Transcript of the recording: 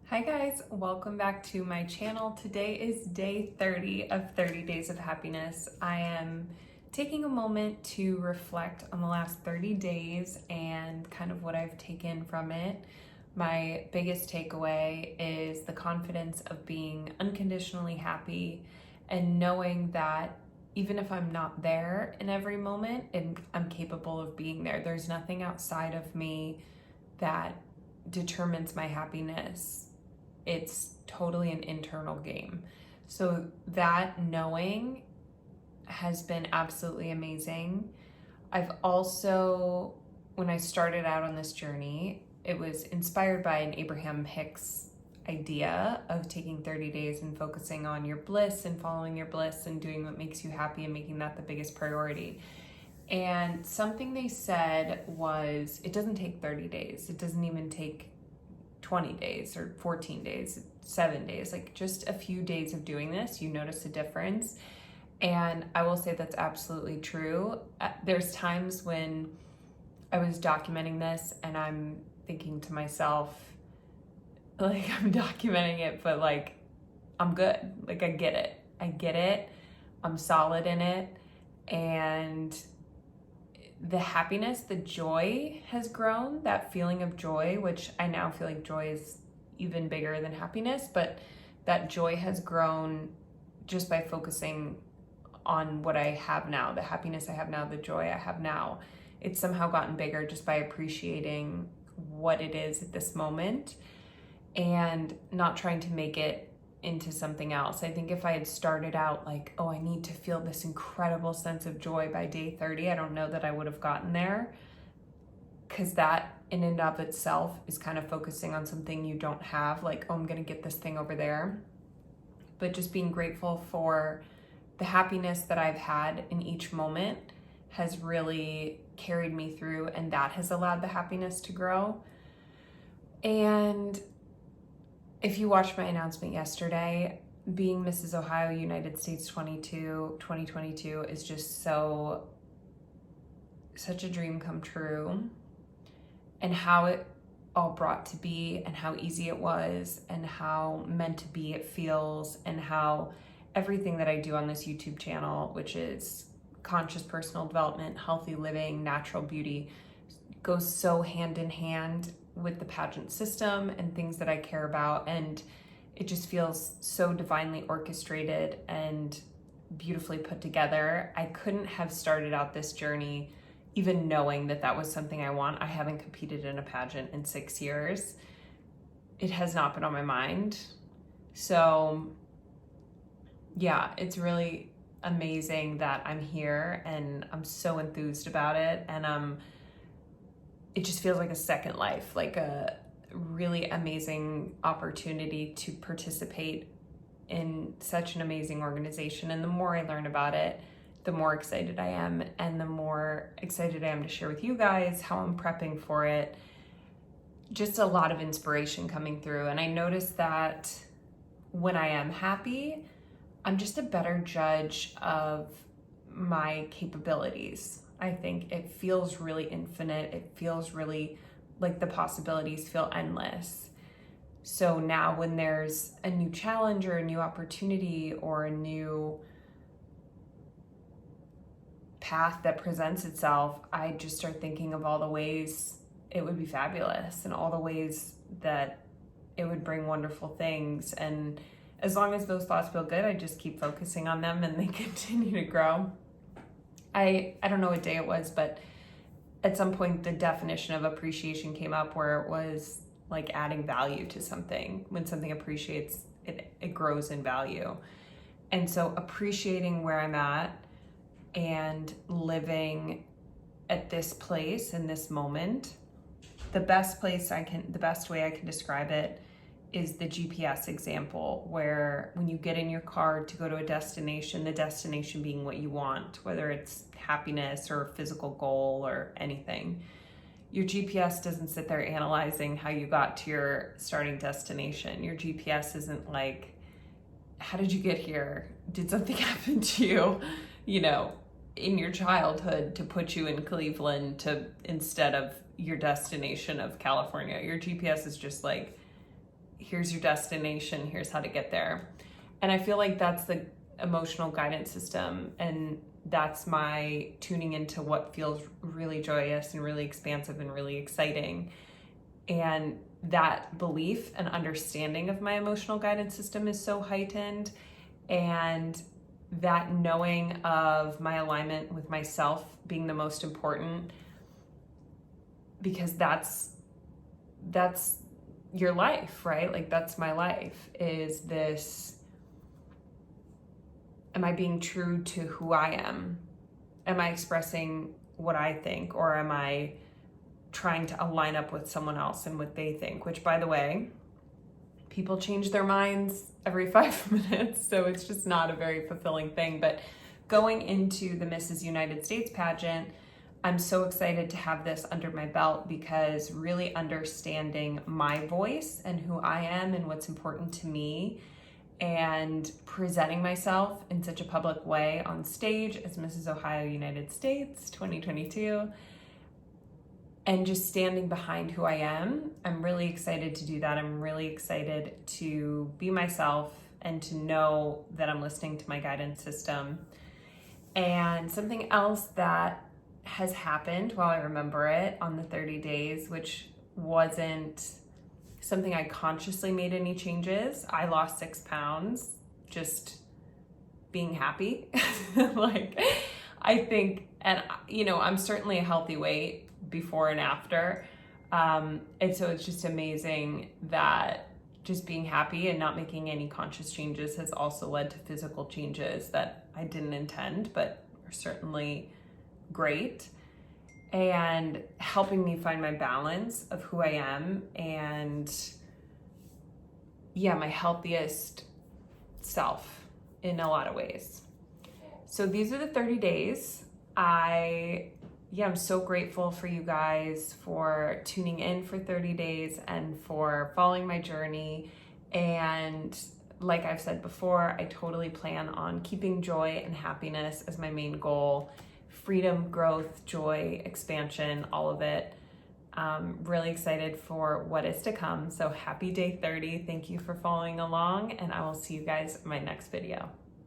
Hi guys, welcome back to my channel. Today is day 30 of 30 Days of Happiness. I am taking a moment to reflect on the last 30 days and kind of what I've taken from it. My biggest takeaway is the confidence of being unconditionally happy and knowing that even if I'm not there in every moment, I'm capable of being there. There's nothing outside of me that determines my happiness. It's totally an internal game. So that knowing has been absolutely amazing. I've also, when I started out on this journey, it was inspired by an Abraham Hicks idea of taking 30 days and focusing on your bliss and following your bliss and doing what makes you happy and making that the biggest priority. And something they said was, it doesn't take 30 days. It doesn't even take 20 days or 14 days, 7 days, like just a few days of doing this, you notice a difference. And I will say that's absolutely true. There's times when I was documenting this and I'm thinking to myself, like, I'm documenting it, but like, I'm good. Like, I get it. I'm solid in it. And the happiness, the joy has grown, that feeling of joy, which I now feel like joy is even bigger than happiness, but that joy has grown just by focusing on what I have now, the happiness I have now, the joy I have now. It's somehow gotten bigger just by appreciating what it is at this moment and not trying to make it into something else. I think if I had started out like, oh, I need to feel this incredible sense of joy by day 30, I don't know that I would have gotten there, because that in and of itself is kind of focusing on something you don't have, like, oh, I'm gonna get this thing over there. But just being grateful for the happiness that I've had in each moment has really carried me through, and that has allowed the happiness to grow. And if you watched my announcement yesterday, being Mrs. Ohio United States 2022 is just such a dream come true, and how it all brought to be and how easy it was and how meant to be it feels, and how everything that I do on this YouTube channel, which is conscious personal development, healthy living, natural beauty, goes so hand in hand with the pageant system and things that I care about. And it just feels so divinely orchestrated and beautifully put together. I couldn't have started out this journey even knowing that that was something I want. I haven't competed in a pageant in 6 years. It has not been on my mind. So yeah, it's really amazing that I'm here and I'm so enthused about it. And it just feels like a second life, like a really amazing opportunity to participate in such an amazing organization. And the more I learn about it, the more excited I am, and the more excited I am to share with you guys how I'm prepping for it. Just a lot of inspiration coming through. And I noticed that when I am happy, I'm just a better judge of my capabilities. I think it feels really infinite. It feels really like the possibilities feel endless. So now when there's a new challenge or a new opportunity or a new path that presents itself, I just start thinking of all the ways it would be fabulous and all the ways that it would bring wonderful things. And as long as those thoughts feel good, I just keep focusing on them and they continue to grow. I don't know what day it was, but at some point the definition of appreciation came up, where it was like adding value to something. When something appreciates, it grows in value. And so appreciating where I'm at and living at this place in this moment, the best way I can describe it is the GPS example, where when you get in your car to go to a destination, the destination being what you want, whether it's happiness or a physical goal or anything, your GPS doesn't sit there analyzing how you got to your starting destination. Your GPS isn't like, how did you get here? Did something happen to you, in your childhood to put you in Cleveland instead of your destination of California? Your GPS is just like, here's your destination, here's how to get there. And I feel like that's the emotional guidance system, and that's my tuning into what feels really joyous and really expansive and really exciting. And that belief and understanding of my emotional guidance system is so heightened, and that knowing of my alignment with myself being the most important, because that's your life, right? Like, that's my life, is this, am I being true to who I am? Am I expressing what I think, or am I trying to align up with someone else and what they think? Which, by the way, people change their minds every 5 minutes, so it's just not a very fulfilling thing. But going into the Mrs. United States pageant, I'm so excited to have this under my belt, because really understanding my voice and who I am and what's important to me, and presenting myself in such a public way on stage as Mrs. Ohio United States 2022, and just standing behind who I am. I'm really excited to do that. I'm really excited to be myself and to know that I'm listening to my guidance system. And something else that has happened while I remember it on the 30 days, which wasn't something I consciously made any changes. I lost 6 pounds just being happy. Like, I think, and I'm certainly a healthy weight before and after. And so it's just amazing that just being happy and not making any conscious changes has also led to physical changes that I didn't intend, but are certainly great, and helping me find my balance of who I am and my healthiest self in a lot of ways. So these are the 30 days. I'm so grateful for you guys for tuning in for 30 days and for following my journey. And like I've said before, I totally plan on keeping joy and happiness as my main goal. Freedom, growth, joy, expansion, all of it. Really excited for what is to come. So happy day 30. Thank you for following along, and I will see you guys in my next video.